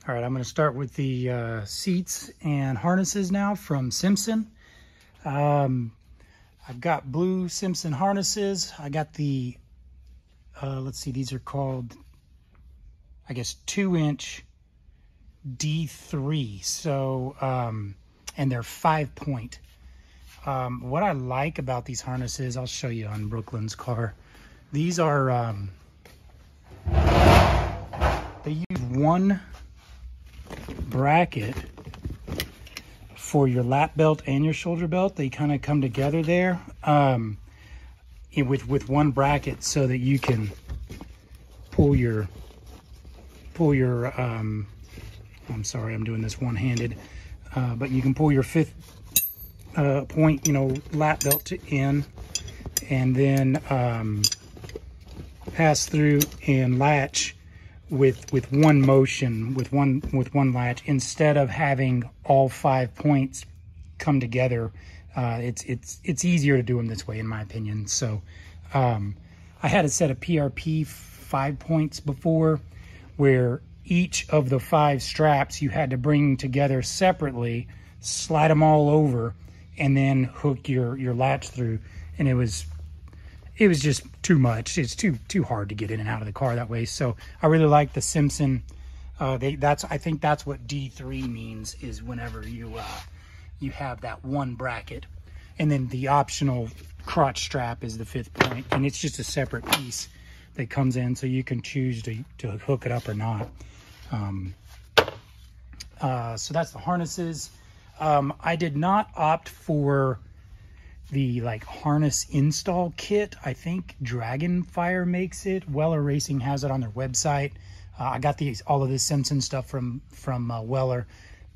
All right, I'm going to start with the seats and harnesses now from Simpson. I've got blue Simpson harnesses. I got the, let's see, these are called, I guess, 2-inch D3. So, and they're 5-point. What I like about these harnesses, I'll show you on Brooklyn's car. These are, they use one bracket for your lap belt and your shoulder belt. They kind of come together there with one bracket so that you can pull your I'm sorry, I'm doing this one-handed, but you can pull your 5th point, lap belt in, and then pass through and latch with one motion, with one latch, instead of having all 5 points come together. It's easier to do them this way, in my opinion. So I had a set of PRP 5 points before, where each of the 5 straps you had to bring together separately, slide them all over, and then hook your latch through. And it was just too much. It's too hard to get in and out of the car that way. So I really like the Simpson. I think that's what D3 means, is whenever you have that one bracket, and then the optional crotch strap is the 5th point, and it's just a separate piece that comes in, so you can choose to hook it up or not. So that's the harnesses. I did not opt for the harness install kit. I think Dragonfire makes it. Weller Racing has it on their website. I got all of this Simpson stuff from Weller,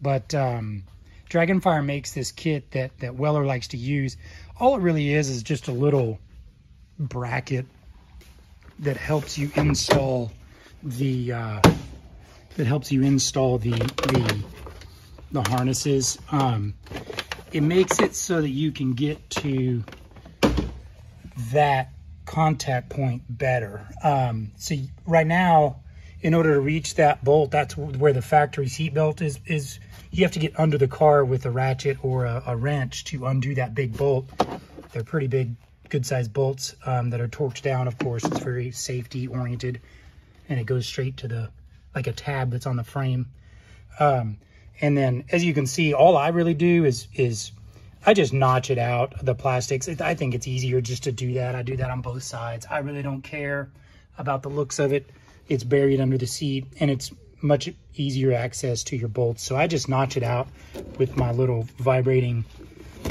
but Dragonfire makes this kit that Weller likes to use. All it really is just a little bracket that helps you install the harnesses. It makes it so that you can get to that contact point better. So right now, in order to reach that bolt, that's where the factory seat belt is. You have to get under the car with a ratchet or a wrench to undo that big bolt. They're pretty big, good-sized bolts that are torqued down, of course. It's very safety-oriented, and it goes straight to like a tab that's on the frame. And then, as you can see, all I really do is I just notch it out, the plastics. I think it's easier just to do that. I do that on both sides. I really don't care about the looks of it. It's buried under the seat, and it's much easier access to your bolts. So I just notch it out with my little vibrating,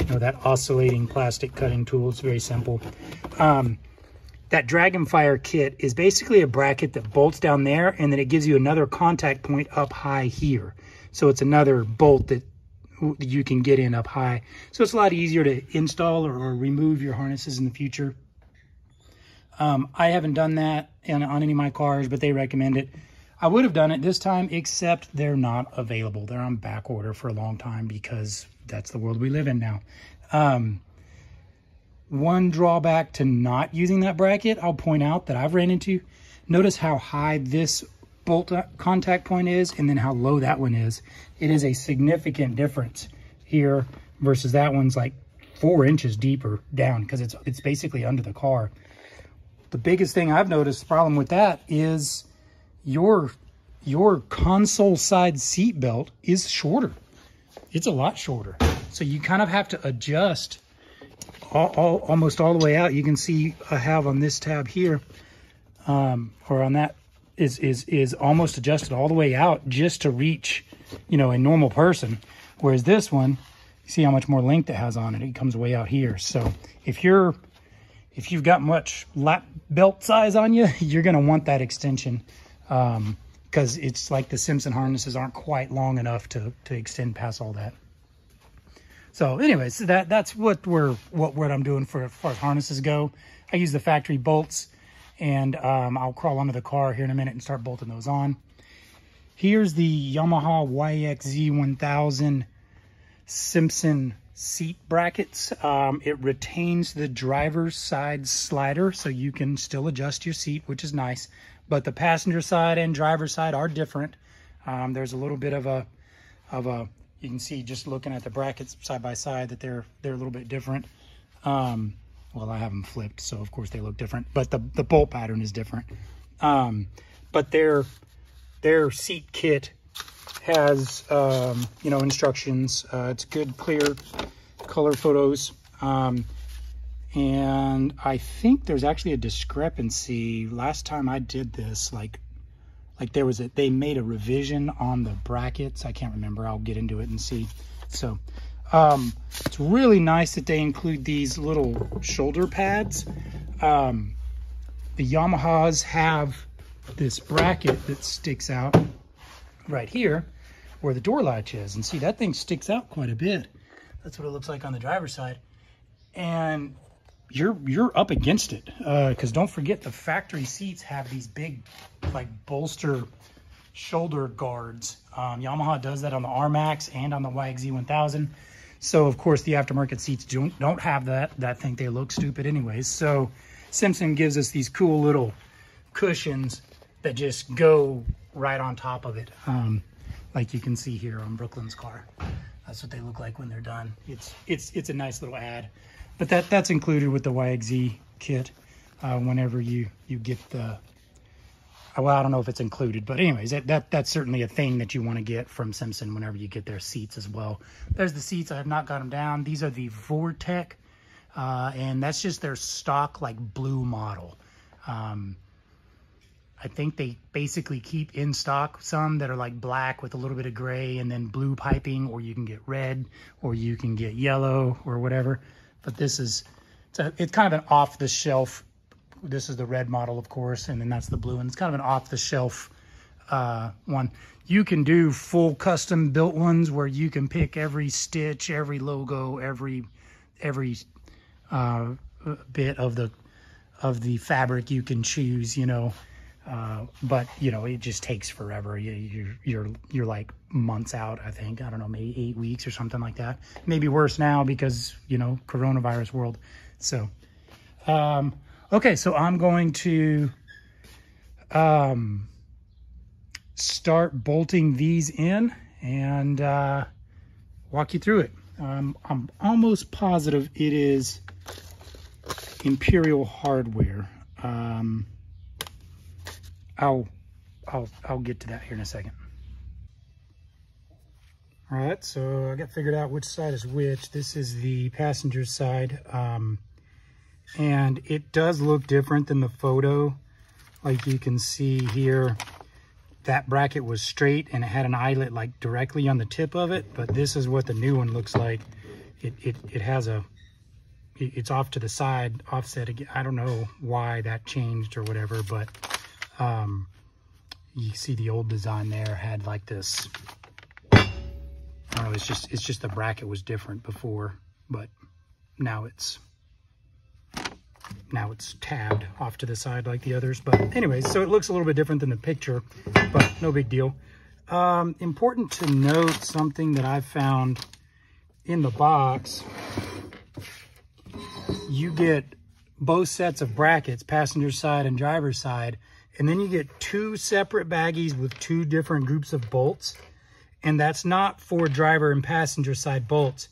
that oscillating plastic cutting tool. It's very simple. That Dragonfire kit is basically a bracket that bolts down there, and then it gives you another contact point up high here. So it's another bolt that you can get in up high. So it's a lot easier to install or remove your harnesses in the future. I haven't done that on any of my cars, but they recommend it. I would have done it this time, except they're not available. They're on back order for a long time because that's the world we live in now. One drawback to not using that bracket, I'll point out, that I've ran into. Notice how high this bolt contact point is, and then how low that one is. It is a significant difference here versus that one's like 4 inches deeper down, because it's basically under the car. The biggest thing I've noticed, the problem with that, is your console side seat belt is shorter. It's a lot shorter. So you kind of have to adjust almost all the way out. You can see I have on this tab here, or on that, is almost adjusted all the way out just to reach, a normal person. Whereas this one, you see how much more length it has on it. It comes way out here. So if you've got much lap belt size on you, you're going to want that extension, because it's like the Simpson harnesses aren't quite long enough to extend past all that. So anyways, that's what I'm doing as far as harnesses go. I use the factory bolts, and I'll crawl under the car here in a minute and start bolting those on. Here's the Yamaha YXZ-1000 Simpson seat brackets. It retains the driver's side slider, so you can still adjust your seat, which is nice. But the passenger side and driver's side are different. There's a little bit of a, you can see just looking at the brackets side by side that they're a little bit different. Well, I have them flipped, so of course they look different, but the bolt pattern is different. But their seat kit has, you know, instructions. It's good, clear color photos. And I think there's actually a discrepancy. Last time I did this, like they made a revision on the brackets. I can't remember. I'll get into it and see. So it's really nice that they include these little shoulder pads. The Yamahas have this bracket that sticks out right here where the door latch is. And see, that thing sticks out quite a bit. That's what it looks like on the driver's side. And you're up against it, because don't forget the factory seats have these big like bolster shoulder guards. Yamaha does that on the R-Max and on the YXZ-1000. So of course the aftermarket seats don't have that. I think they look stupid anyways. So Simpson gives us these cool little cushions that just go right on top of it, like you can see here on Brooklyn's car. That's what they look like when they're done. It's a nice little add. But that's included with the YXZ kit whenever you get the, well, I don't know if it's included, but anyways, that's certainly a thing that you want to get from Simpson whenever you get their seats as well. There's the seats. I have not got them down. These are the Vortex, and that's just their stock like blue model. I think they basically keep in stock some that are like black with a little bit of gray and then blue piping, or you can get red, or you can get yellow or whatever. But this is, it's kind of an off-the-shelf. This is the red model, of course, and then that's the blue, and it's kind of an off-the-shelf one. You can do full custom-built ones where you can pick every stitch, every logo, every bit of the fabric you can choose, you know. But you know, it just takes forever. You're like months out, I think. I don't know, maybe 8 weeks or something like that. Maybe worse now because, you know, coronavirus world. So, okay, so I'm going to start bolting these in and walk you through it. I'm almost positive it is Imperial hardware. I'll get to that here in a second. All right, so I got figured out which side is which. This is the passenger side, and it does look different than the photo. Like you can see here, that bracket was straight and it had an eyelet like directly on the tip of it, but this is what the new one looks like. It has a, it's off to the side, offset again. I don't know why that changed or whatever, but you see the old design there had like this, I don't know, it's just the bracket was different before, but now it's tabbed off to the side like the others. But anyways, so it looks a little bit different than the picture, but no big deal. Important to note something that I found in the box. You get both sets of brackets, passenger side and driver's side, and then you get two separate baggies with two different groups of bolts. And that's not for driver and passenger side bolts.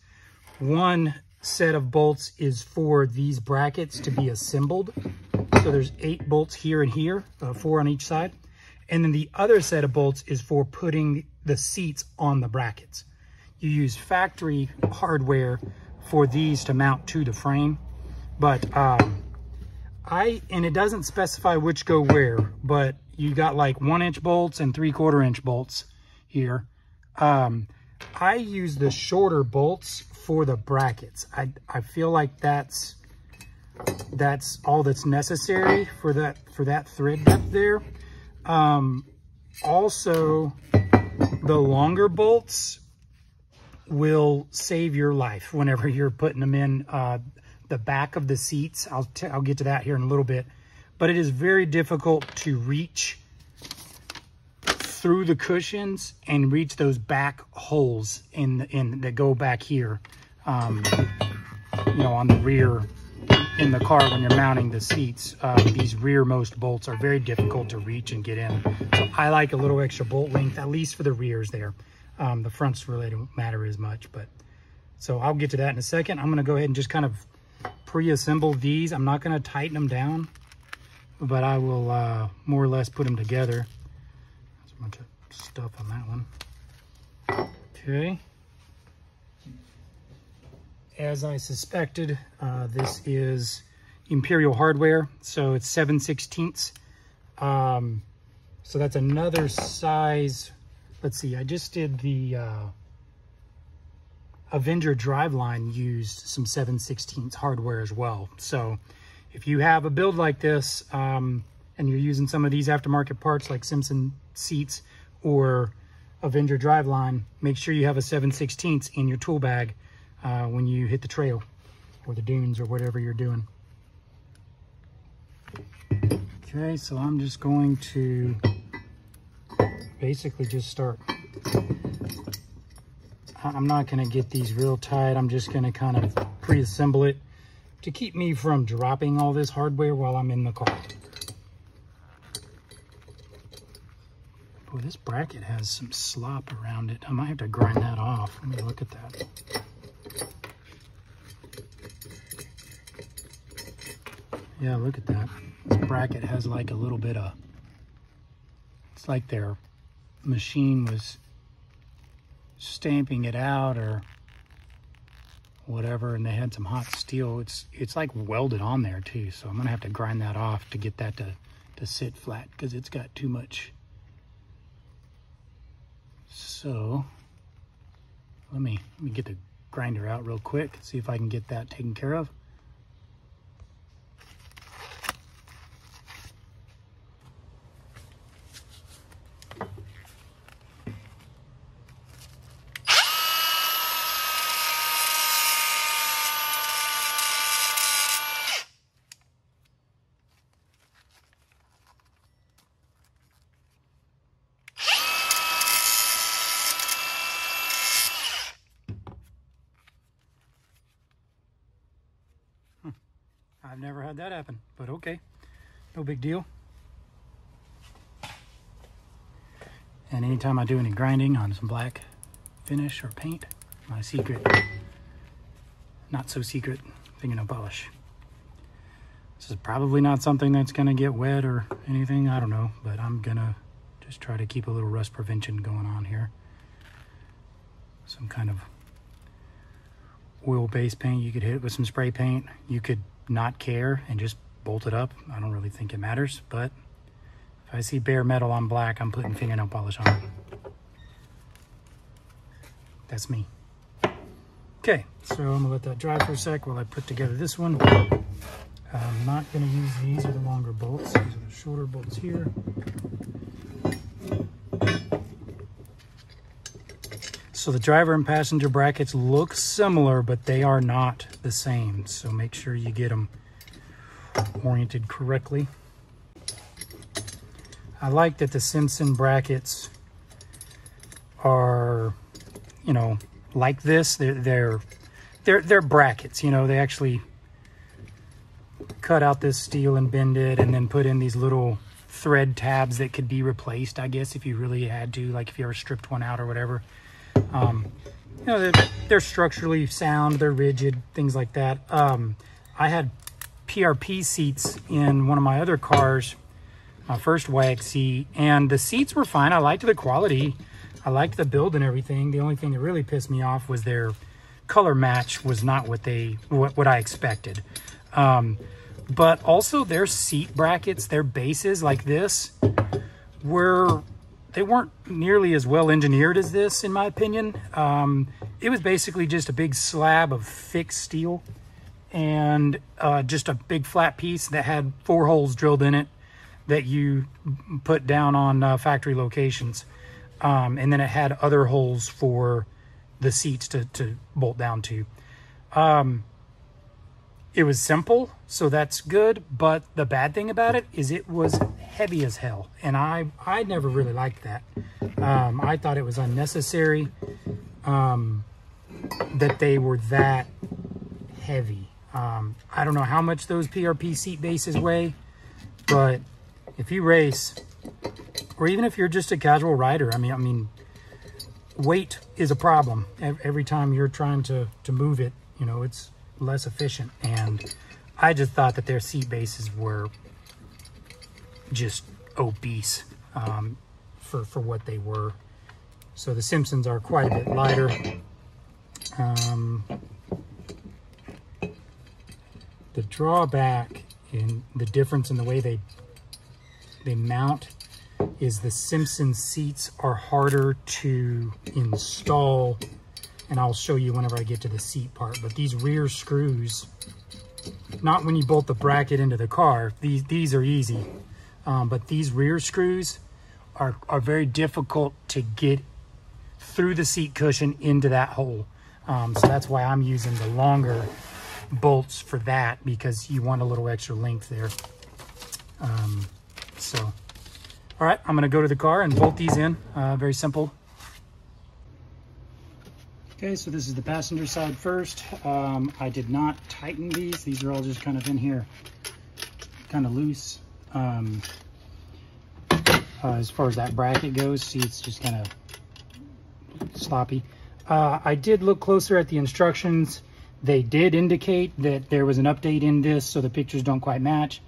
One set of bolts is for these brackets to be assembled. So there's 8 bolts here and here, 4 on each side. And then the other set of bolts is for putting the seats on the brackets. You use factory hardware for these to mount to the frame. But and it doesn't specify which go where, but you got like 1-inch bolts and 3/4-inch bolts here. I use the shorter bolts for the brackets. I feel like that's all that's necessary for that thread depth there. Also, the longer bolts will save your life whenever you're putting them in the back of the seats. I'll get to that here in a little bit, but it is very difficult to reach through the cushions and reach those back holes that go back here, you know, on the rear in the car when you're mounting the seats. These rearmost bolts are very difficult to reach and get in. So I like a little extra bolt length, at least for the rears there. The fronts really don't matter as much, but so I'll get to that in a second. I'm going to go ahead and just kind of pre-assemble these. I'm not going to tighten them down, but I will more or less put them together. There's a bunch of stuff on that one. Okay. As I suspected, this is Imperial hardware, so it's 7/16. So that's another size. Let's see, I just did the Avenger driveline used some 7/16 hardware as well. So if you have a build like this and you're using some of these aftermarket parts like Simpson seats or Avenger driveline, make sure you have a 7/16 in your tool bag when you hit the trail or the dunes or whatever you're doing. Okay, so I'm just going to basically just start. I'm not going to get these real tight. I'm just going to kind of pre-assemble it to keep me from dropping all this hardware while I'm in the car. Boy, this bracket has some slop around it. I might have to grind that off. Let me look at that. Yeah, look at that. This bracket has like a little bit of, it's like their machine was stamping it out or whatever, and they had some hot steel. It's like welded on there too, so I'm gonna have to grind that off to get that to sit flat because it's got too much. So let me get the grinder out real quick, see if I can get that taken care of. I've never had that happen, but okay, no big deal. And anytime I do any grinding on some black finish or paint, my secret, not so secret, fingernail polish. This is probably not something that's gonna get wet or anything, I don't know, but I'm gonna just try to keep a little rust prevention going on here. Some kind of oil-based paint. You could hit it with some spray paint. You could not care and just bolt it up. I don't really think it matters, but if I see bare metal on black, I'm putting fingernail polish on it. That's me. Okay, so I'm gonna let that dry for a sec while I put together this one. I'm not gonna use these are the longer bolts. These are the shorter bolts here. So the driver and passenger brackets look similar, but they are not the same. So make sure you get them oriented correctly. I like that the Simpson brackets are, you know, like this. They're brackets. You know, they actually cut out this steel and bend it, and then put in these little thread tabs that could be replaced, I guess, if you really had to, like if you ever stripped one out or whatever. You know, they're structurally sound, they're rigid, things like that. I had PRP seats in one of my other cars, my first YXZ, and the seats were fine. I liked the quality. I liked the build and everything. The only thing that really pissed me off was their color match was not what I expected. But also their seat brackets, their bases like this, they weren't nearly as well engineered as this, in my opinion. It was basically just a big slab of thick steel and just a big flat piece that had 4 holes drilled in it that you put down on factory locations. And then it had other holes for the seats to bolt down to. It was simple, so that's good, but the bad thing about it is it was heavy as hell, and I never really liked that. I thought it was unnecessary that they were that heavy. I don't know how much those PRP seat bases weigh, but if you race, or even if you're just a casual rider, I mean, weight is a problem. Every time you're trying to move it, you know, it's less efficient. And I just thought that their seat bases were just obese for what they were. So the Simpsons are quite a bit lighter. The drawback in the difference in the way they mount is the Simpson seats are harder to install, and I'll show you whenever I get to the seat part. But these rear screws, not when you bolt the bracket into the car, these are easy, but these rear screws are very difficult to get through the seat cushion into that hole. So that's why I'm using the longer bolts for that, because you want a little extra length there. All right, I'm gonna go to the car and bolt these in, very simple. Okay, so this is the passenger side first. I did not tighten these. These are all just kind of in here, kind of loose. As far as that bracket goes, see, it's just kind of sloppy. I did look closer at the instructions. They did indicate that there was an update in this, so the pictures don't quite match.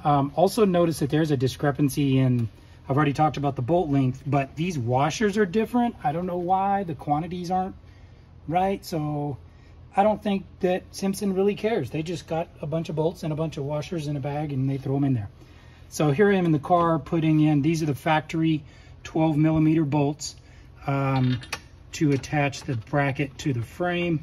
Also notice that there's a discrepancy in, I've already talked about the bolt length, but these washers are different. I don't know why, the quantities aren't right. So I don't think that Simpson really cares. They just got a bunch of bolts and a bunch of washers in a bag and they throw them in there. So here I am in the car putting in, these are the factory 12mm bolts to attach the bracket to the frame.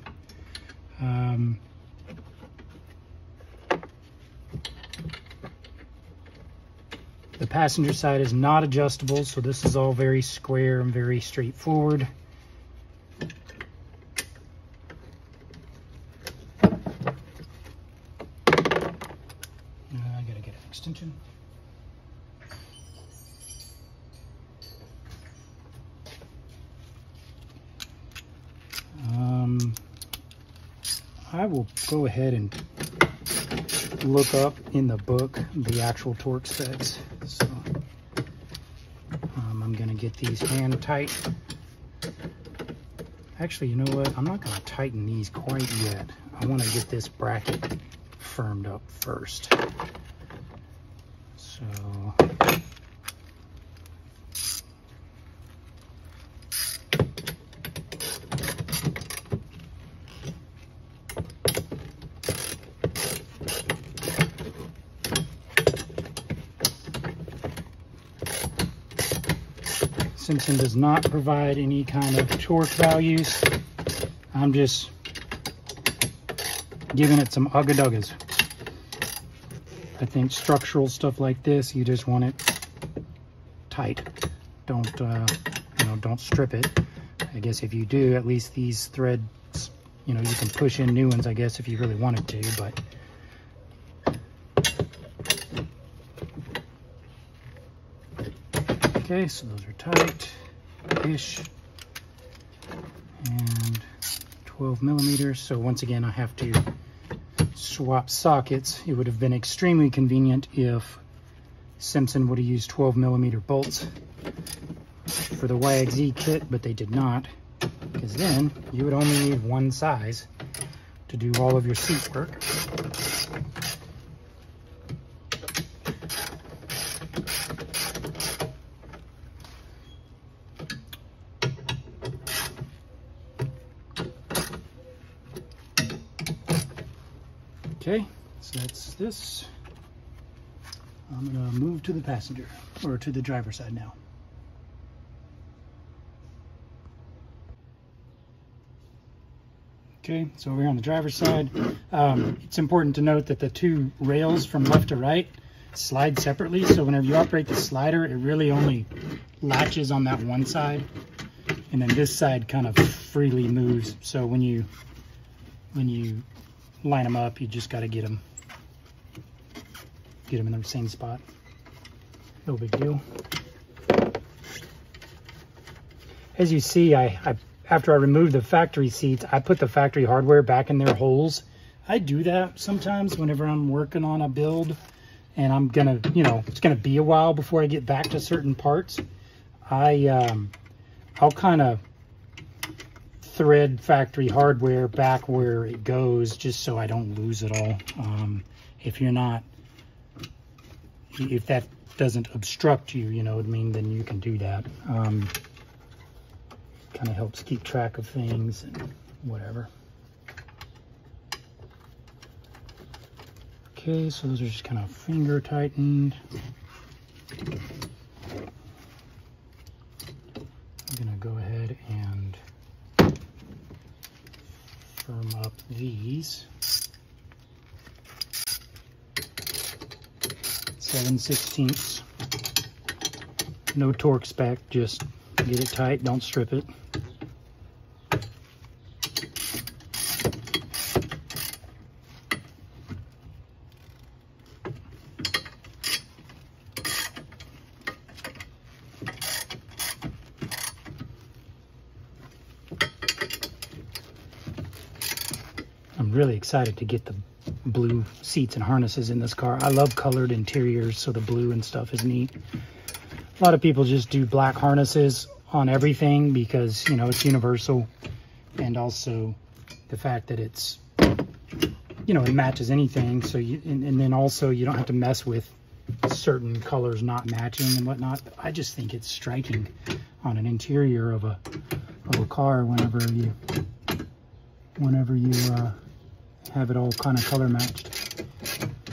The passenger side is not adjustable, so this is all very square and very straightforward. I gotta get an extension. I will go ahead and look up in the book the actual torque specs. So I'm gonna get these hand tight. Actually, you know what? I'm not gonna tighten these quite yet. I want to get this bracket firmed up first. So Simpson does not provide any kind of torque values. I'm just giving it some ugga-duggas. I think structural stuff like this, you just want it tight. Don't, you know, don't strip it. I guess if you do, at least these threads, you know, you can push in new ones, I guess, if you really wanted to, but okay, so those are tight-ish, and 12mm. So once again, I have to swap sockets. It would have been extremely convenient if Simpson would have used 12mm bolts for the YXZ kit, but they did not, because then you would only need one size to do all of your seat work. Okay, so that's this. I'm gonna move to the passenger, or to the driver's side now. Okay, so over here on the driver's side, it's important to note that the two rails from left to right slide separately. So whenever you operate the slider, it really only latches on that one side, and then this side kind of freely moves. So when you line them up, you just got to get them in the same spot. No big deal. As you see, after I removed the factory seats, I put the factory hardware back in their holes I do that sometimes whenever I'm working on a build and I'm gonna, you know, it's gonna be a while before I get back to certain parts. I'll kind of thread factory hardware back where it goes just so I don't lose it all. If that doesn't obstruct you, you know what I mean, then you can do that. Kind of helps keep track of things and whatever. Okay, so those are just kind of finger tightened. I'm gonna go ahead and firm up these. 7/16. No torque spec, just get it tight, don't strip it. I'm really excited to get the blue seats and harnesses in this car. I love colored interiors, so the blue and stuff is neat. A lot of people just do black harnesses on everything because, you know, it's universal, and also the fact that it's, you know, it matches anything. So and then also you don't have to mess with certain colors not matching and whatnot. I just think it's striking on an interior of a car whenever you have it all kind of color matched.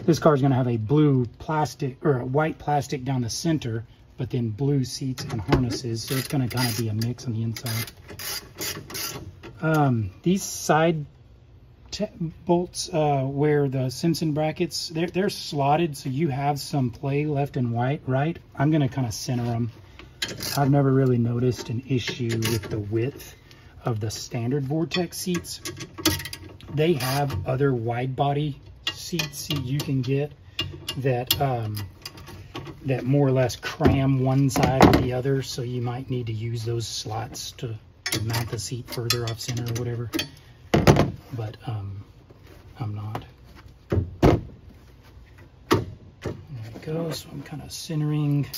This car is going to have a blue plastic or a white plastic down the center, but then blue seats and harnesses, so it's going to kind of be a mix on the inside. These side bolts where the Simpson brackets, they're slotted, so you have some play left and right. I'm going to kind of center them. I've never really noticed an issue with the width of the standard Vortex seats. They have other wide body seats you can get that that more or less cram one side or the other, so you might need to use those slots to mount the seat further off center or whatever. But I'm not. There we go. So I'm kind of centering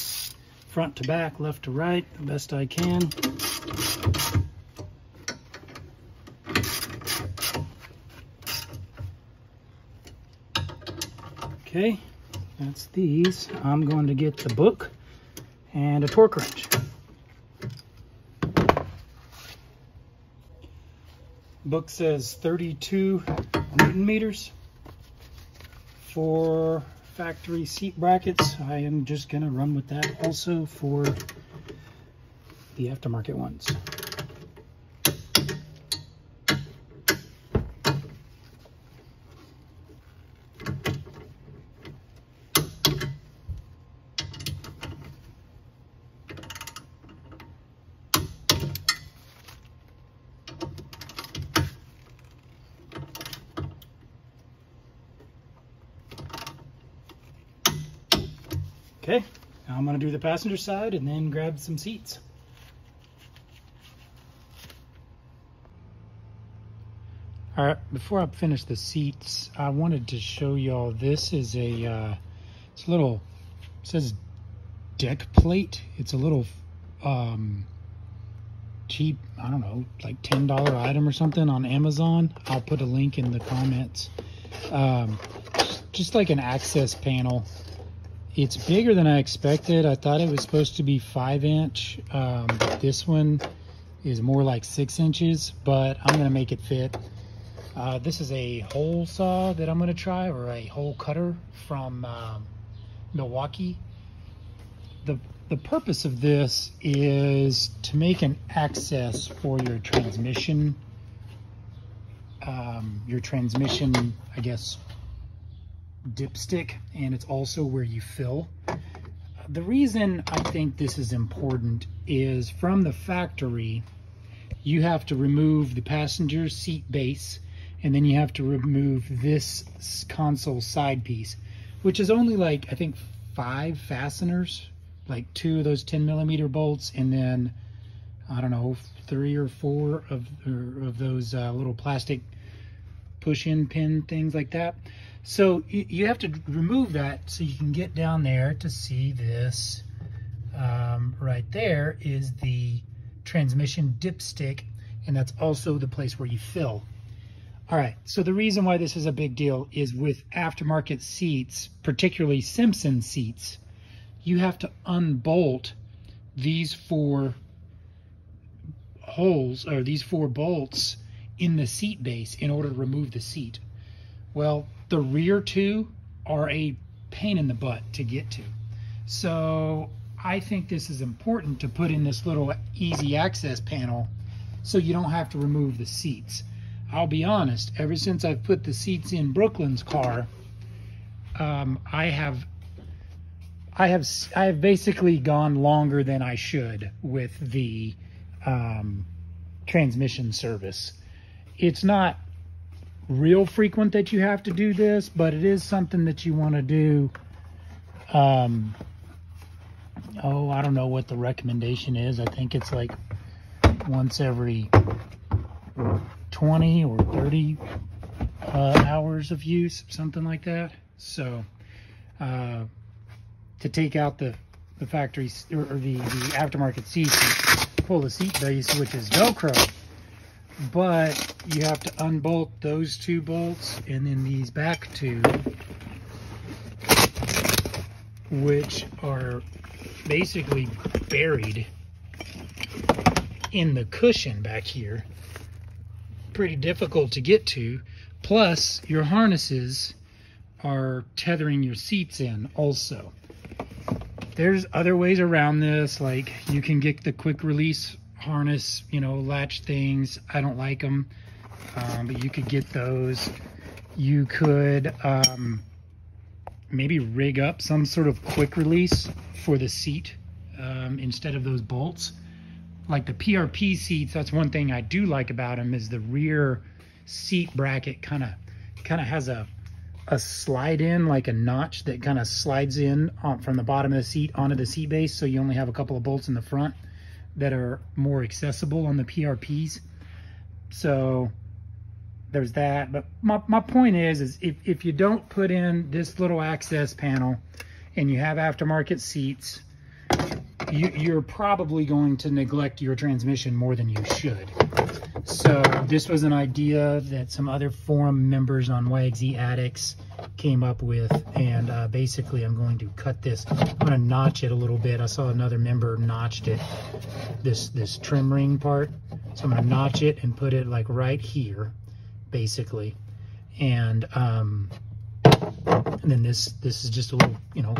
front to back, left to right, the best I can. Okay, that's these. I'm going to get the book and a torque wrench. Book says 32 Newton meters for factory seat brackets. I am just going to run with that also for the aftermarket ones. Okay, now I'm going to do the passenger side and then grab some seats. All right, before I finish the seats, I wanted to show y'all, this is a, it's a little, it says deck plate. It's a little cheap, I don't know, like $10 item or something on Amazon. I'll put a link in the comments. Just like an access panel. It's bigger than I expected. I thought it was supposed to be 5-inch. This one is more like 6 inches, but I'm gonna make it fit. This is a hole saw that I'm gonna try, or a hole cutter from Milwaukee. The purpose of this is to make an access for your transmission, I guess, dipstick, and it's also where you fill. The reason I think this is important is from the factory, you have to remove the passenger seat base, and then you have to remove this console side piece, which is only like, I think, 5 fasteners, like 2 of those 10mm bolts, and then, I don't know, 3 or 4 of those little plastic push-in pin things like that. So you have to remove that so you can get down there to see this. Right there is the transmission dipstick, and that's also the place where you fill. All right, so the reason why this is a big deal is with aftermarket seats, particularly Simpson seats, you have to unbolt these 4 holes, or these 4 bolts in the seat base in order to remove the seat. Well, the rear 2 are a pain in the butt to get to. So I think this is important to put in this little easy access panel so you don't have to remove the seats. I'll be honest, ever since I've put the seats in Brooklyn's car, I have basically gone longer than I should with the transmission service. It's not real frequent that you have to do this, but it is something that you want to do. I don't know what the recommendation is. I think it's like once every 20 or 30 hours of use, something like that. So to take out the factory or the aftermarket seats and pull the seat base, which is Velcro, but you have to unbolt those 2 bolts and then these back 2, which are basically buried in the cushion back here. Pretty difficult to get to. Plus, your harnesses are tethering your seats in also. There's other ways around this, like you can get the quick release harness, you know, latch things. I don't like them, but you could get those. You could maybe rig up some sort of quick release for the seat instead of those bolts. Like the PRP seats, that's one thing I do like about them, is the rear seat bracket kind of has a slide in, like a notch that kind of slides in from the bottom of the seat onto the seat base, so you only have a couple of bolts in the front that are more accessible on the PRPs. So there's that. But my point is if you don't put in this little access panel and you have aftermarket seats, you're probably going to neglect your transmission more than you should. So this was an idea that some other forum members on YXZ Addicts came up with, and basically I'm going to cut this. I'm going to notch it a little bit. I saw another member notched it, this trim ring part. So I'm going to notch it and put it like right here, basically. And then this is just a little, you know,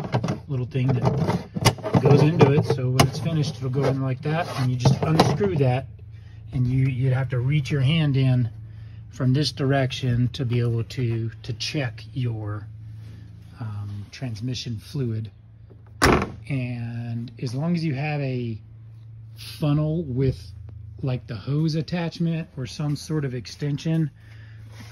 little thing that goes into it. So when it's finished, it'll go in like that, and you just unscrew that, and you'd have to reach your hand in from this direction to be able to check your transmission fluid. And as long as you have a funnel with like the hose attachment or some sort of extension,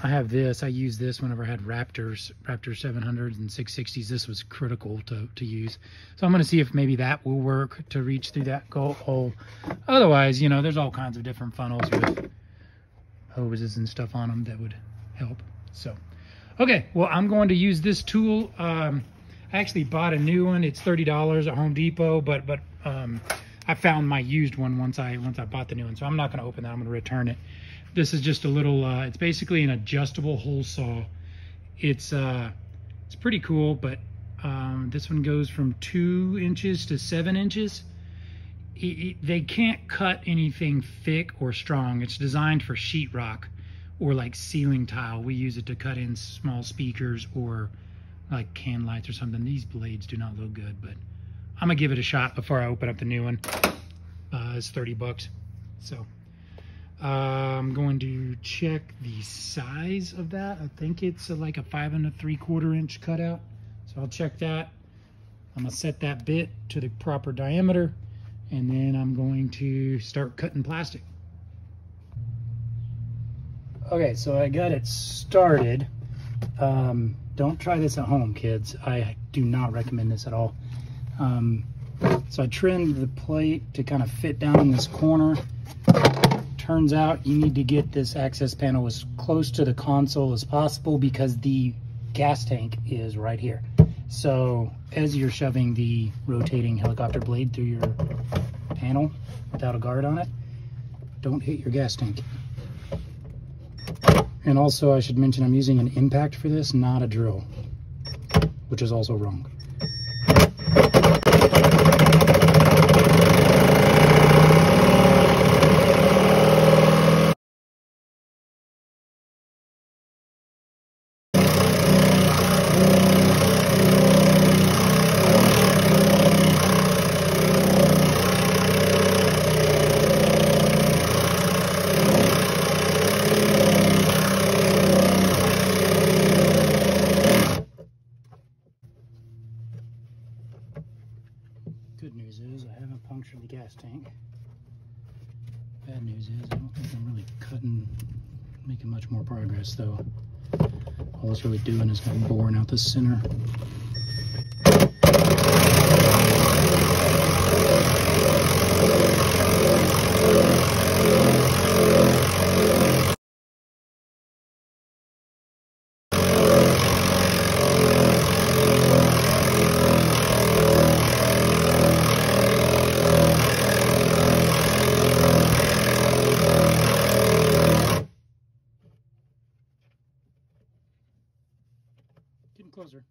I have this. I use this whenever I had Raptor 700s and 660s. This was critical to use. So I'm going to see if maybe that will work to reach through that hole. Otherwise, you know, there's all kinds of different funnels with hoses and stuff on them that would help. So, okay, well, I'm going to use this tool. I actually bought a new one. It's $30 at Home Depot, but I found my used one once I bought the new one. So I'm not going to open that. I'm going to return it. This is just a little, it's basically an adjustable hole saw. It's pretty cool, but this one goes from 2 inches to 7 inches. They can't cut anything thick or strong. It's designed for sheetrock or like ceiling tile. We use it to cut in small speakers or like can lights or something. These blades do not look good, but I'm gonna give it a shot before I open up the new one. It's 30 bucks. So I'm going to check the size of that. I think it's like a 5 3/4 inch cutout. So I'll check that. I'm gonna set that bit to the proper diameter, and then I'm going to start cutting plastic. Okay, so I got it started. Don't try this at home, kids. I do not recommend this at all. So I trimmed the plate to kind of fit down in this corner, turns out you need to get this access panel as close to the console as possible because the gas tank is right here. So as you're shoving the rotating helicopter blade through your panel without a guard on it, don't hit your gas tank. And also I should mention I'm using an impact for this, not a drill, which is also wrong. Good news is I haven't punctured the gas tank. Bad news is I don't think I'm really making much more progress though. All it's really doing is kind of boring out the center. Getting closer.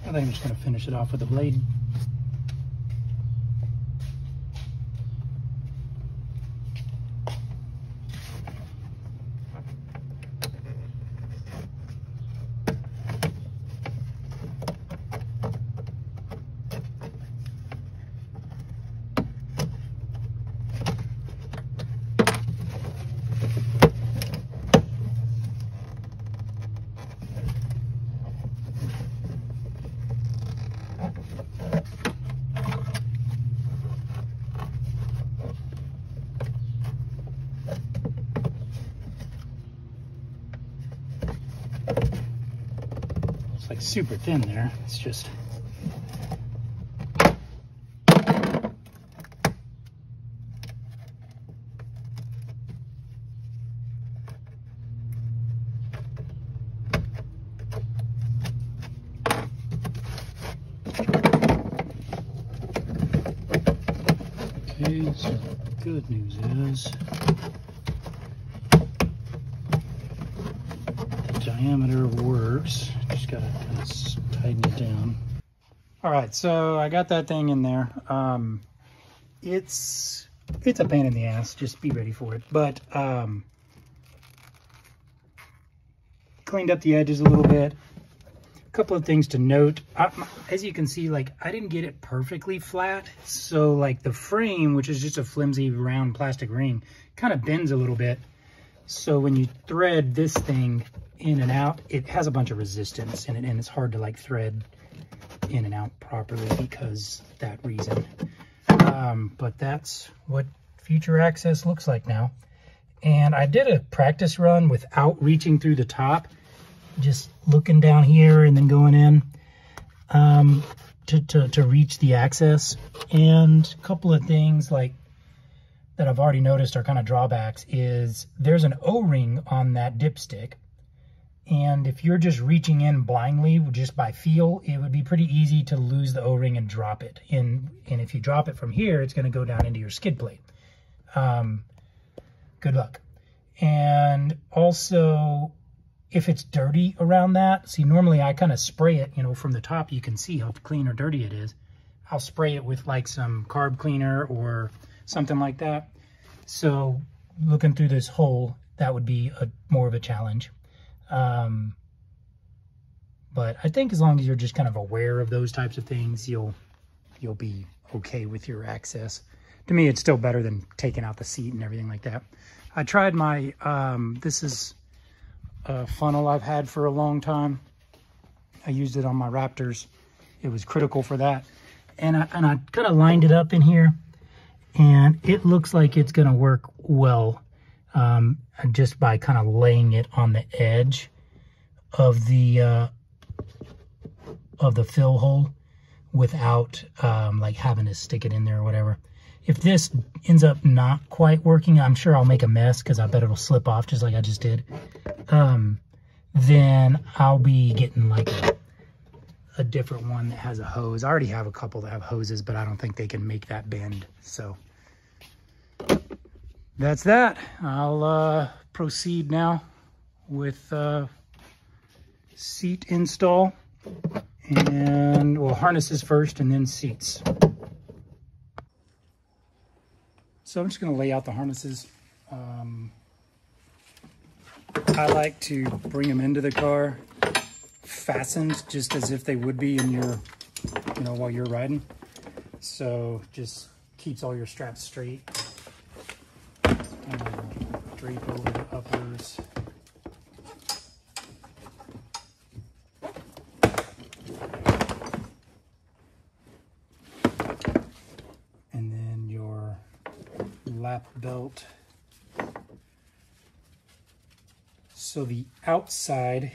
I think I'm just going to finish it off with a blade. It's like super thin there. It's just okay, so the good news is the diameter works. Just gotta kind of tighten it down. All right, so I got that thing in there. It's a pain in the ass. Just be ready for it. But cleaned up the edges a little bit. A couple of things to note. As you can see, like, I didn't get it perfectly flat. So like the frame, which is just a flimsy round plastic ring, kind of bends a little bit. So when you thread this thing in and out, it has a bunch of resistance in it, and it's hard to like thread in and out properly because of that reason. But that's what future access looks like now. And I did a practice run without reaching through the top, just looking down here and then going in to reach the access. And a couple of things like that I've already noticed are kind of drawbacks is there's an O-ring on that dipstick. And if you're just reaching in blindly, just by feel, it would be pretty easy to lose the O-ring and drop it. And if you drop it from here, it's going to go down into your skid plate. Good luck. And also, if it's dirty around that, see, normally I kind of spray it, you know, from the top, you can see how clean or dirty it is. I'll spray it with like some carb cleaner or something like that. So looking through this hole, that would be more of a challenge. But I think as long as you're just kind of aware of those types of things, you'll be okay with your access. To me, it's still better than taking out the seat and everything like that. I tried my, this is a funnel I've had for a long time. I used it on my Raptors. It was critical for that. And I kind of lined it up in here, and it looks like it's gonna work well, just by kind of laying it on the edge of the fill hole without like having to stick it in there or whatever. If this ends up not quite working, I'm sure I'll make a mess because I bet it'll slip off just like I just did. Then I'll be getting like a different one that has a hose. I already have a couple that have hoses, but I don't think they can make that bend. So that's that. I'll proceed now with seat install, and well, harnesses first and then seats. So I'm just going to lay out the harnesses. I like to bring them into the car fastened just as if they would be in your, while you're riding. So just keeps all your straps straight. Drape over the uppers. And then your lap belt. So the outside,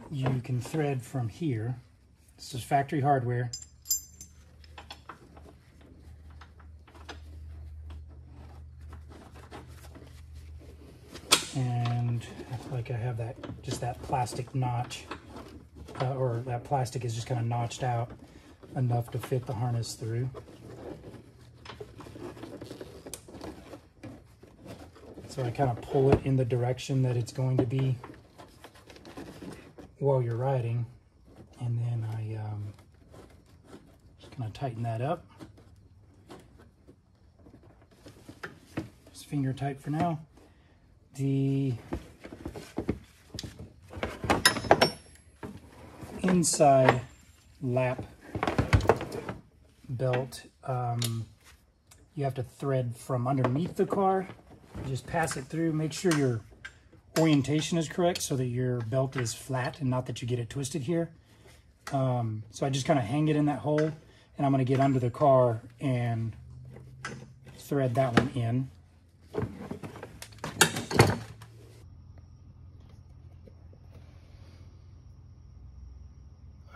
you can thread from here. This is factory hardware. And like I have that, just that plastic notch, or that plastic is just kind of notched out enough to fit the harness through. So I kind of pull it in the direction that it's going to be while you're riding, and then I just kind of tighten that up. Just finger tight for now. The inside lap belt, you have to thread from underneath the car. Just pass it through. Make sure your orientation is correct so that your belt is flat and not that you get it twisted here. So I just kind of hang it in that hole, and I'm going to get under the car and thread that one in.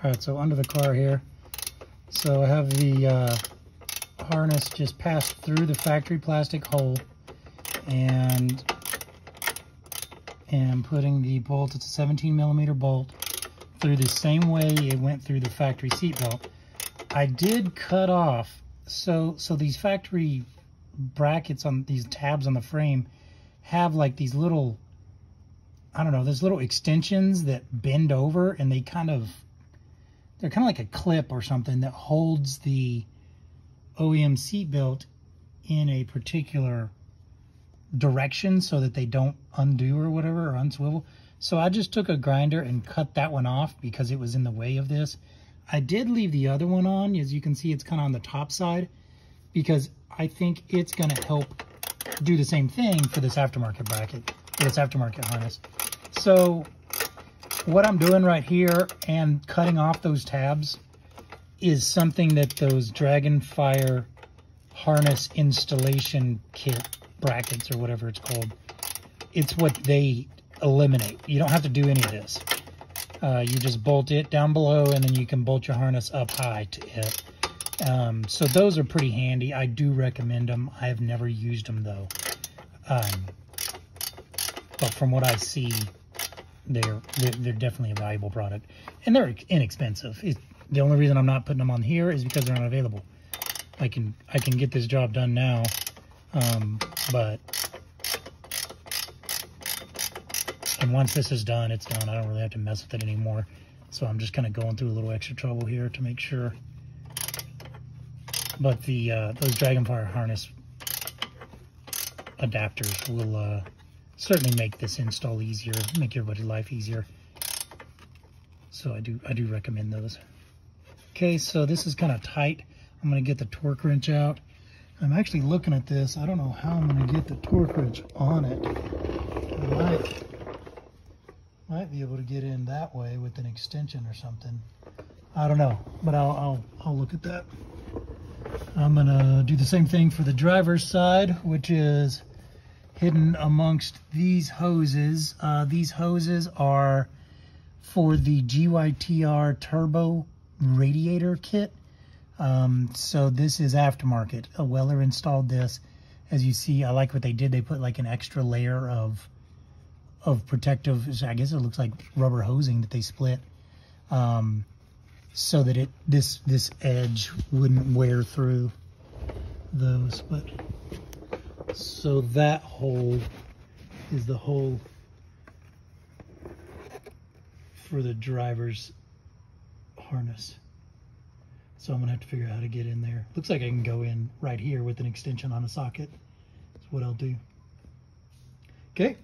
All right, so under the car here. So I have the harness just passed through the factory plastic hole, and putting the bolt, it's a 17mm bolt, through the same way it went through the factory seat belt. I did cut off, so these factory brackets on these tabs on the frame have like these little, I don't know, there's little extensions that bend over, and they're kind of like a clip or something that holds the OEM seat belt in a particular direction so that they don't undo or whatever, or unswivel. So I just took a grinder and cut that one off because it was in the way of this. I did leave the other one on. As you can see, it's kind of on the top side because I think it's going to help do the same thing for this aftermarket bracket, for this aftermarket harness. So what I'm doing right here and cutting off those tabs is something that those Dragonfire harness installation kit brackets, or whatever it's called, it's what they eliminate. You don't have to do any of this. You just bolt it down below, and then you can bolt your harness up high to it. So those are pretty handy. I do recommend them. I have never used them though. But from what I see, they're definitely a valuable product, and they're inexpensive. The only reason I'm not putting them on here is because they're not available. I can get this job done now, but once this is done, it's done. I don't really have to mess with it anymore. So I'm just kind of going through a little extra trouble here to make sure. But the those Dragonfire harness adapters will certainly make this install easier, make everybody's life easier. So I do recommend those. Okay, so this is kind of tight. I'm going to get the torque wrench out. I'm actually looking at this. I don't know how I'm going to get the torque wrench on it. I might be able to get in that way with an extension or something. I don't know, but I'll look at that. I'm going to do the same thing for the driver's side, which is hidden amongst these hoses. These hoses are for the GYTR turbo radiator kit. So this is aftermarket. A Weller installed this. As you see, I like what they did. They put like an extra layer of protective, I guess it looks like rubber hosing that they split, so that this edge wouldn't wear through those. But so that hole is the hole for the driver's harness. So I'm gonna have to figure out how to get in there. Looks like I can go in right here with an extension on a socket. That's what I'll do. Okay.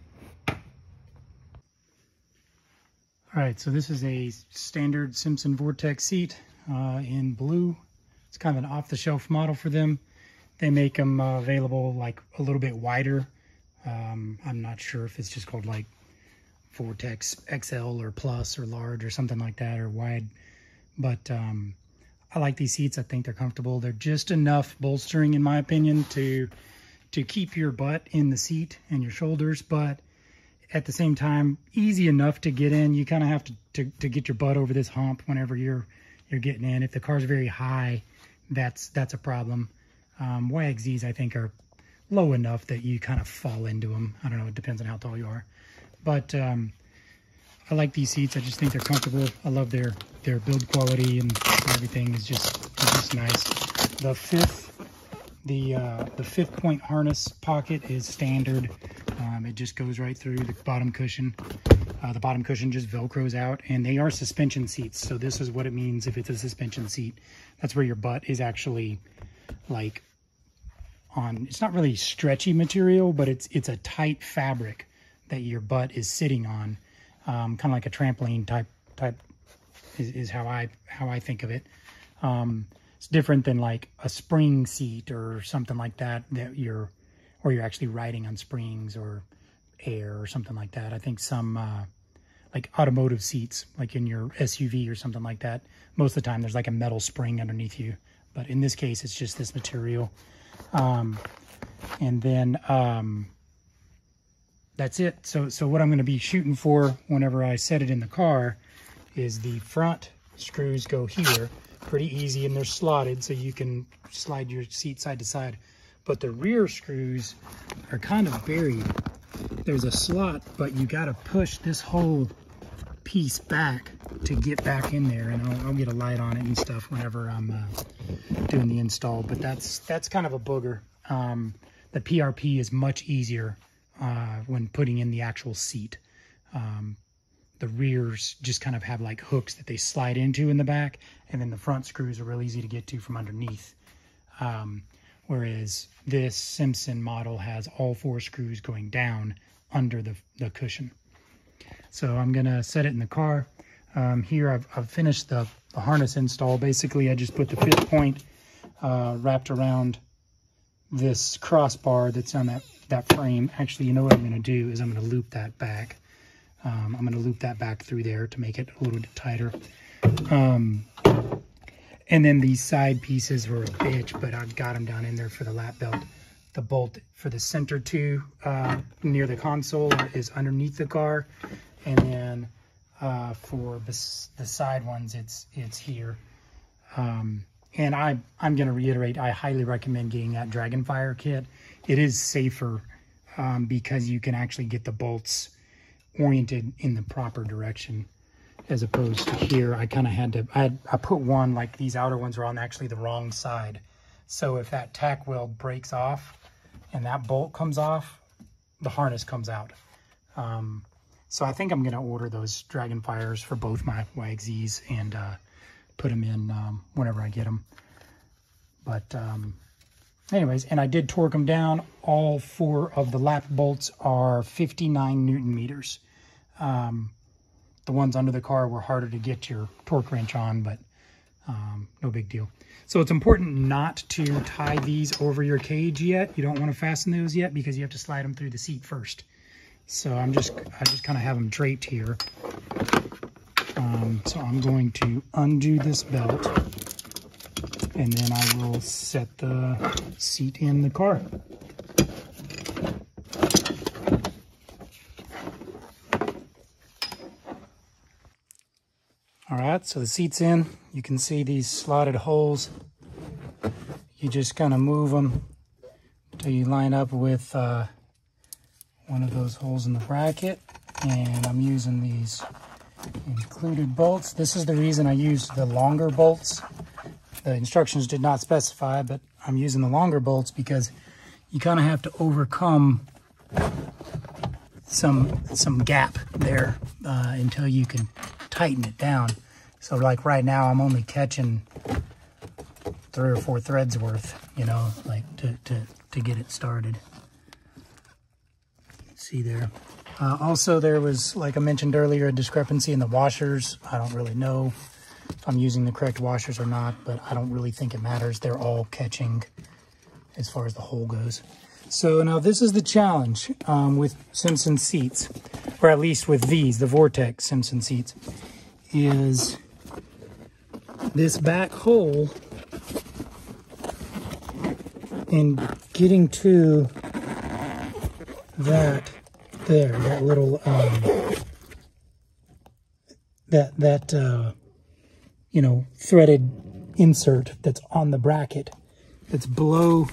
All right, so this is a standard Simpson Vortex seat in blue. It's kind of an off-the-shelf model for them. They make them available like a little bit wider. I'm not sure if it's just called like Vortex XL or Plus or large or something like that, or wide. But I like these seats. I think they're comfortable. They're just enough bolstering, in my opinion, to keep your butt in the seat and your shoulders, but at the same time, easy enough to get in. You kind of have to get your butt over this hump whenever you're getting in. If the car's very high, that's a problem. YXZs, I think, are low enough that you kind of fall into them. I don't know. It depends on how tall you are. But I like these seats. I just think they're comfortable. I love their build quality, and everything is just nice. The fifth point harness pocket is standard. It just goes right through the bottom cushion. The bottom cushion just Velcros out, and they are suspension seats. So this is what it means if it's a suspension seat. That's where your butt is actually like on. It's not really stretchy material, but it's a tight fabric that your butt is sitting on. Kind of like a trampoline type is how I think of it. It's different than like a spring seat or something like that you're actually riding on springs or air or something like that. I think some like automotive seats, like in your SUV or something like that, most of the time there's like a metal spring underneath you. But in this case, it's just this material. And then that's it. So what I'm going to be shooting for whenever I set it in the car is the front screws go here. Pretty easy, and they're slotted so you can slide your seat side to side. But the rear screws are kind of buried. There's a slot, but you got to push this whole piece back to get back in there, and I'll get a light on it and stuff whenever I'm doing the install. But that's kind of a booger. The PRP is much easier when putting in the actual seat. The rears just kind of have like hooks that they slide into in the back, and then the front screws are real easy to get to from underneath. Whereas this Simpson model has all 4 screws going down under the cushion. So I'm gonna set it in the car. Here I've finished the harness install. Basically, I just put the 5th point wrapped around this crossbar that's on that frame. Actually, you know what I'm gonna do is I'm gonna loop that back. I'm going to loop that back through there to make it a little bit tighter. And then these side pieces were a bitch, but I've got them down in there for the lap belt. The bolt for the center 2 near the console is underneath the car. And then for the side ones, it's here. And I'm going to reiterate, I highly recommend getting that Dragonfire kit. It is safer because you can actually get the bolts oriented in the proper direction, as opposed to here. I kind of had to, I put one, like these outer ones were on actually the wrong side. So if that tack weld breaks off and that bolt comes off, the harness comes out. So I think I'm going to order those Dragonfires for both my YXZs and put them in whenever I get them. But anyways, and I did torque them down. All 4 of the lap bolts are 59 Newton meters. The ones under the car were harder to get your torque wrench on, but no big deal. So it's important not to tie these over your cage yet. You don't want to fasten those yet because you have to slide them through the seat first. So I just kind of have them draped here. So I'm going to undo this belt, and then I will set the seat in the car. All right, so the seat's in. You can see these slotted holes. You just kind of move them until you line up with one of those holes in the bracket. And I'm using these included bolts. This is the reason I used the longer bolts. The instructions did not specify, but I'm using the longer bolts because you kind of have to overcome some gap there until you can tighten it down. So like right now I'm only catching 3 or 4 threads worth, you know, like to get it started. See there. Also there was, like I mentioned earlier, a discrepancy in the washers. I don't really know if I'm using the correct washers or not, but I don't really think it matters. They're all catching as far as the hole goes. So now this is the challenge with Simpson seats, or at least with these, the Vortex Simpson seats, is this back hole and getting to that there, that little, you know, threaded insert that's on the bracket that's below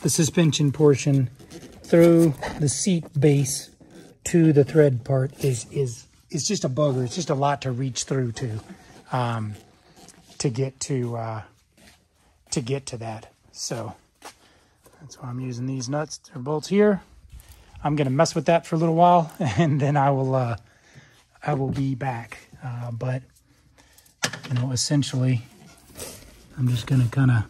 the suspension portion through the seat base to the thread part is just a bugger. It's just a lot to reach through to get to that. So that's why I'm using these nuts or bolts here. I'm gonna mess with that for a little while, and then I will be back. But you know, essentially, I'm just gonna kind of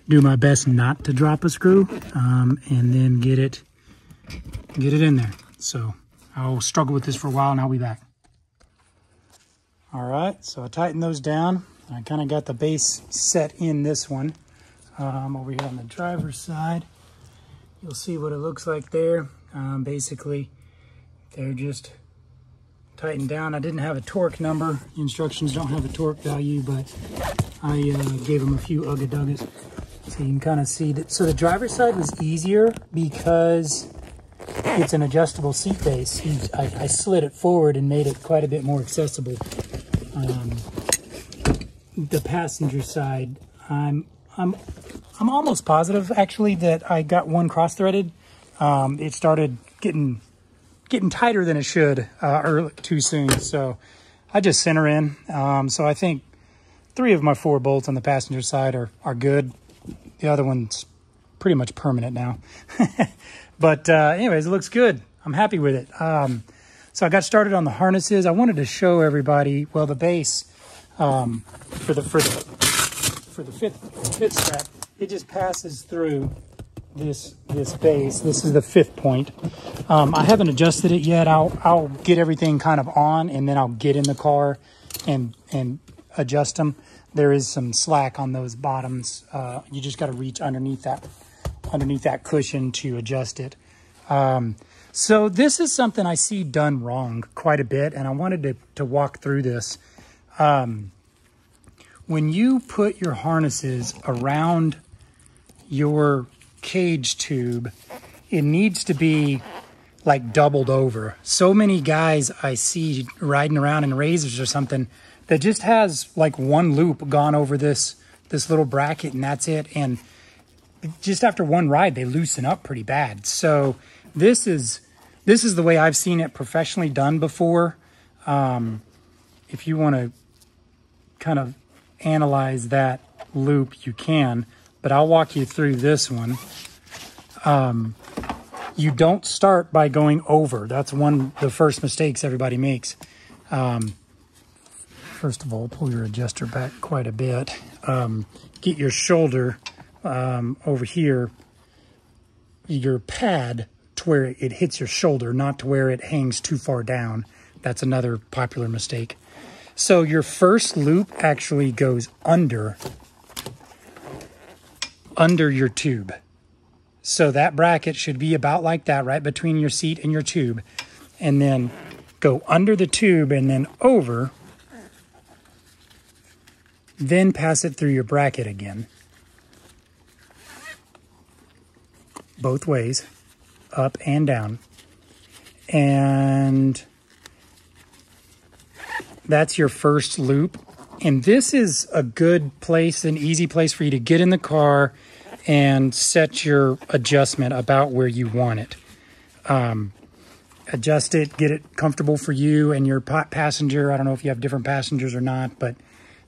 do my best not to drop a screw, and then get it in there. So I'll struggle with this for a while, and I'll be back. All right, so I tightened those down. I kind of got the base set in this one. Over here on the driver's side, you'll see what it looks like there. Basically, they're just tightened down. I didn't have a torque number. The instructions don't have a torque value, but I gave them a few ugga-duggas. So you can kind of see that. So the driver's side was easier because it's an adjustable seat base. I slid it forward and made it quite a bit more accessible. The passenger side, I'm almost positive actually that I got one cross-threaded. It started getting tighter than it should too soon, so I just center in. So I think 3 of my 4 bolts on the passenger side are good. The other one's pretty much permanent now. But anyways, it looks good. I'm happy with it. So I got started on the harnesses. I wanted to show everybody, well, the base for the fifth strap. It just passes through this base. This is the 5th point. I haven't adjusted it yet. I'll get everything kind of on, and then I'll get in the car and adjust them. There is some slack on those bottoms. You just got to reach underneath that cushion to adjust it. So this is something I see done wrong quite a bit, and I wanted to walk through this. When you put your harnesses around your cage tube, it needs to be like doubled over. So many guys I see riding around in razors or something that just has like one loop gone over this little bracket, and that's it. And just after one ride, they loosen up pretty bad. So this is the way I've seen it professionally done before. If you want to kind of analyze that loop, you can, but I'll walk you through this one. You don't start by going over. That's one of the first mistakes everybody makes. First of all, pull your adjuster back quite a bit. Get your shoulder over here, your pad to where it hits your shoulder, not to where it hangs too far down. That's another popular mistake. So your first loop actually goes under your tube. So that bracket should be about like that, right between your seat and your tube. And then go under the tube and then over. Then pass it through your bracket again. Both ways, up and down. And that's your first loop. And this is a good place, an easy place for you to get in the car and set your adjustment about where you want it. Adjust it, get it comfortable for you and your passenger. I don't know if you have different passengers or not, but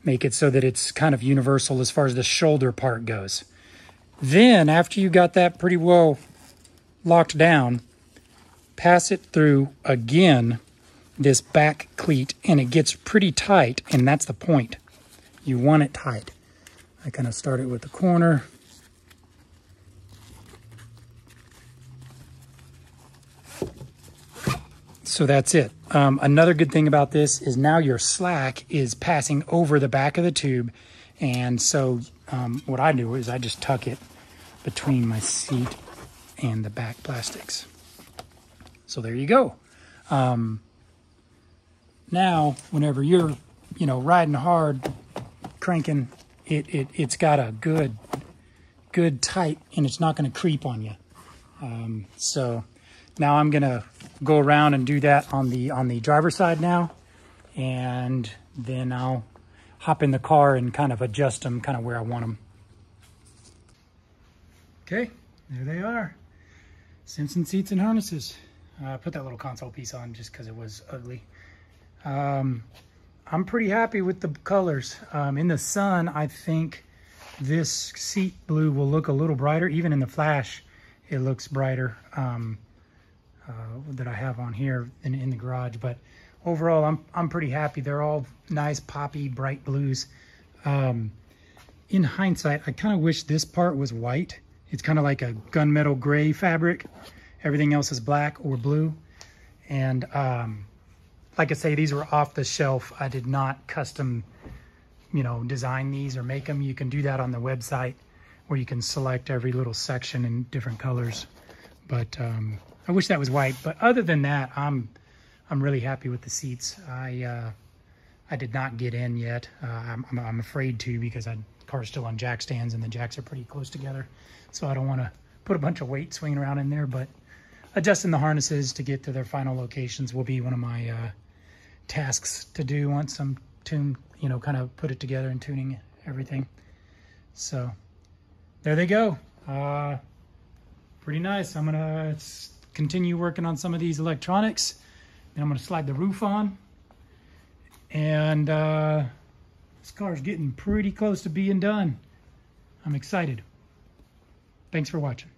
make it so that it's kind of universal as far as the shoulder part goes. Then, after you got that pretty well locked down, pass it through again, this back cleat, and it gets pretty tight, and that's the point. You want it tight. I kind of started with the corner. So that's it. Another good thing about this is now your slack is passing over the back of the tube. And so what I do is I just tuck it between my seat and the back plastics. So there you go. Now, whenever you're, riding hard, cranking, it's got a good tight, and it's not going to creep on you. So now I'm going to go around and do that on the driver's side now, and then I'll hop in the car and kind of adjust them kind of where I want them. Okay, there they are. Simpson seats and harnesses. I put that little console piece on just because it was ugly. I'm pretty happy with the colors. In the sun, I think this seat blue will look a little brighter. Even in the flash, it looks brighter. That I have on here in the garage, but overall I'm pretty happy. They're all nice poppy bright blues. In hindsight, I kind of wish this part was white. It's kind of like a gunmetal gray fabric. Everything else is black or blue. And like I say, these were off the shelf. I did not custom design these or make them. You can do that on the website where you can select every little section in different colors. But I wish that was white, but other than that, I'm really happy with the seats. I did not get in yet. I'm afraid to, because the car's still on jack stands and the jacks are pretty close together. So I don't want to put a bunch of weight swinging around in there, but adjusting the harnesses to get to their final locations will be one of my tasks to do once I'm tuned, kind of put it together and tuning everything. So there they go. Pretty nice. I'm gonna continue working on some of these electronics. Then I'm gonna slide the roof on. And this car's getting pretty close to being done. I'm excited. Thanks for watching.